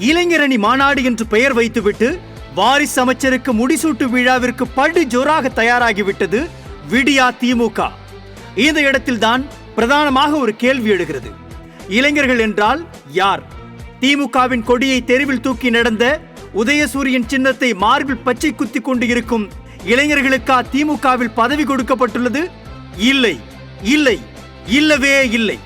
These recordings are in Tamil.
இளைஞரணி மாநாடு என்று பெயர் வைத்துவிட்டு வாரிசு அமைச்சருக்கு முடிசூட்டு விழாவிற்கு படு ஜோராக தயாராகிவிட்டது விடியா திமுக. இந்த இடத்தில்தான் பிரதானமாக ஒரு கேள்வி எழுகிறது. இளைஞர்கள் என்றால் யார்? திமுகவின் கொடியை தெருவில் தூக்கி நடந்த, உதயசூரியன் சின்னத்தை மார்பில் பச்சை குத்தி கொண்டு இருக்கும் இளைஞர்களுக்கா திமுகவில் பதவி கொடுக்கப்பட்டுள்ளது? இல்லை, இல்லை, இல்லவே இல்லை.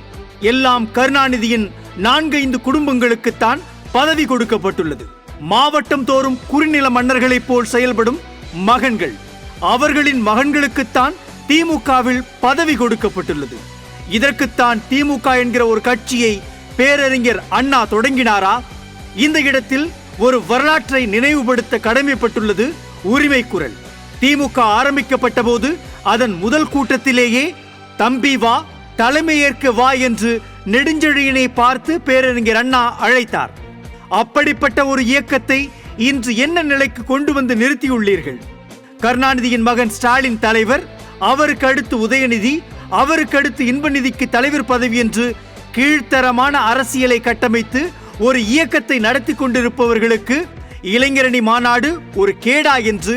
எல்லாம் கருணாநிதியின் 4-5 குடும்பங்களுக்குத்தான் பதவி கொடுக்கப்பட்டுள்ளது. மாவட்டம் தோறும் குறுநில மன்னர்களைப் போல் செயல்படும் மகன்கள், அவர்களின் மகன்களுக்குத்தான் திமுகவில் பதவி கொடுக்கப்பட்டுள்ளது. இதற்குத்தான் திமுக என்கிற ஒரு கட்சியை பேரறிஞர் அண்ணா தொடங்கினாரா? இந்த இடத்தில் ஒரு வரலாற்றை நினைவுபடுத்த கடமைப்பட்டுள்ளது உரிமை குரல். திமுக ஆரம்பிக்கப்பட்ட போது அதன் முதல் கூட்டத்திலேயே தம்பி வா, தலைமையேற்க வா என்று நெடுஞ்செழியனை பார்த்து பேரறிஞர் அண்ணா அழைத்தார். அப்படிப்பட்ட ஒரு இயக்கத்தை இன்று என்ன நிலைக்கு கொண்டு வந்து நிறுத்தியுள்ளீர்கள்? கருணாநிதியின் மகன் ஸ்டாலின் தலைவர், அவருக்கு அடுத்து உதயநிதி, அவருக்கு அடுத்து இன்பநிதிக்கு தலைவர் பதவி என்று கீழ்த்தரமான அரசியலை கட்டமைத்து ஒரு இயக்கத்தை நடத்தி கொண்டிருப்பவர்களுக்கு இளைஞரணி மாநாடு ஒரு கேடா என்று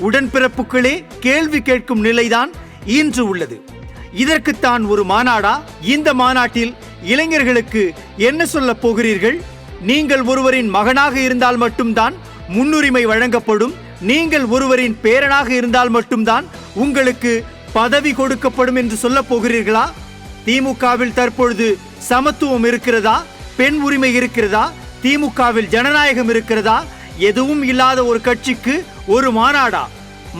உடன்பிறப்புகளே கேள்வி கேட்கும் நிலைதான் இன்று உள்ளது. இதற்குத்தான் ஒரு மாநாடா? இந்த மாநாட்டில் இளைஞர்களுக்கு என்ன சொல்ல போகிறீர்கள்? நீங்கள் ஒருவரின் மகனாக இருந்தால் மட்டும்தான் முன்னுரிமை வழங்கப்படும், நீங்கள் ஒருவரின் பேரனாக இருந்தால் மட்டும்தான் உங்களுக்கு பதவி கொடுக்கப்படும் என்று சொல்ல போகிறீர்களா? திமுகவில் தற்பொழுது சமத்துவம் இருக்கிறதா? பெண் உரிமை இருக்கிறதா? திமுகவில் ஜனநாயகம் இருக்கிறதா? எதுவும் இல்லாத ஒரு கட்சிக்கு ஒரு மாநாடா?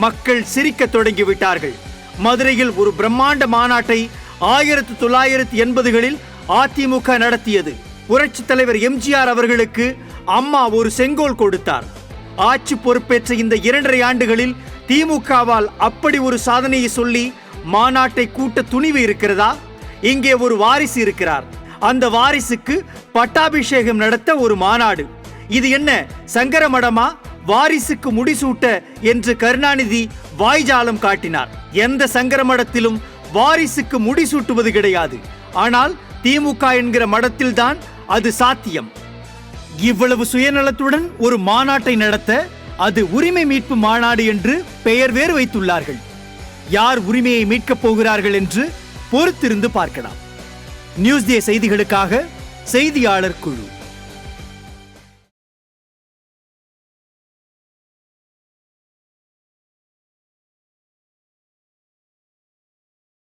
மக்கள் சிரிக்க தொடங்கிவிட்டார்கள். மதுரையில் ஒரு பிரம்மாண்ட மாநாட்டை 1980களில் அதிமுக நடத்தியது. புரட்சி தலைவர் எம்ஜிஆர் அவர்களுக்கு அம்மா ஒரு செங்கோல் கொடுத்தார். ஆட்சி பொறுப்பேற்ற இந்த 2.5 ஆண்டுகளில் திமுகவால் அப்படி ஒரு சாதனையை சொல்லி மாநாட்டை கூட்ட துணிவு இருக்கிறதா? இங்கே ஒரு வாரிசு இருக்கிறார். அந்த வாரிசுக்கு பட்டாபிஷேகம் நடத்த ஒரு மாநாடு. இது என்ன சங்கர மடமா? வாரிசுக்கு முடிசூட்ட என்று கருணாநிதி வாய்ஜாலம் காட்டினார். எந்த சங்கர மடத்திலும் வாரிசுக்கு முடிசூட்டுவது கிடையாது. ஆனால் திமுக என்கிற மடத்தில்தான் அது சாத்தியம். இவ்வளவு சுயநலத்துடன் ஒரு மாநாட்டை நடத்த அது உரிமை மீட்பு மாநாடு என்று பெயர் வேறு வைத்துள்ளார்கள். யார் உரிமையை மீட்கப் போகிறார்கள் என்று பொறுத்திருந்து பார்க்கலாம். நியூஸ் டே செய்திகளுக்காக செய்தியாளர் குழு.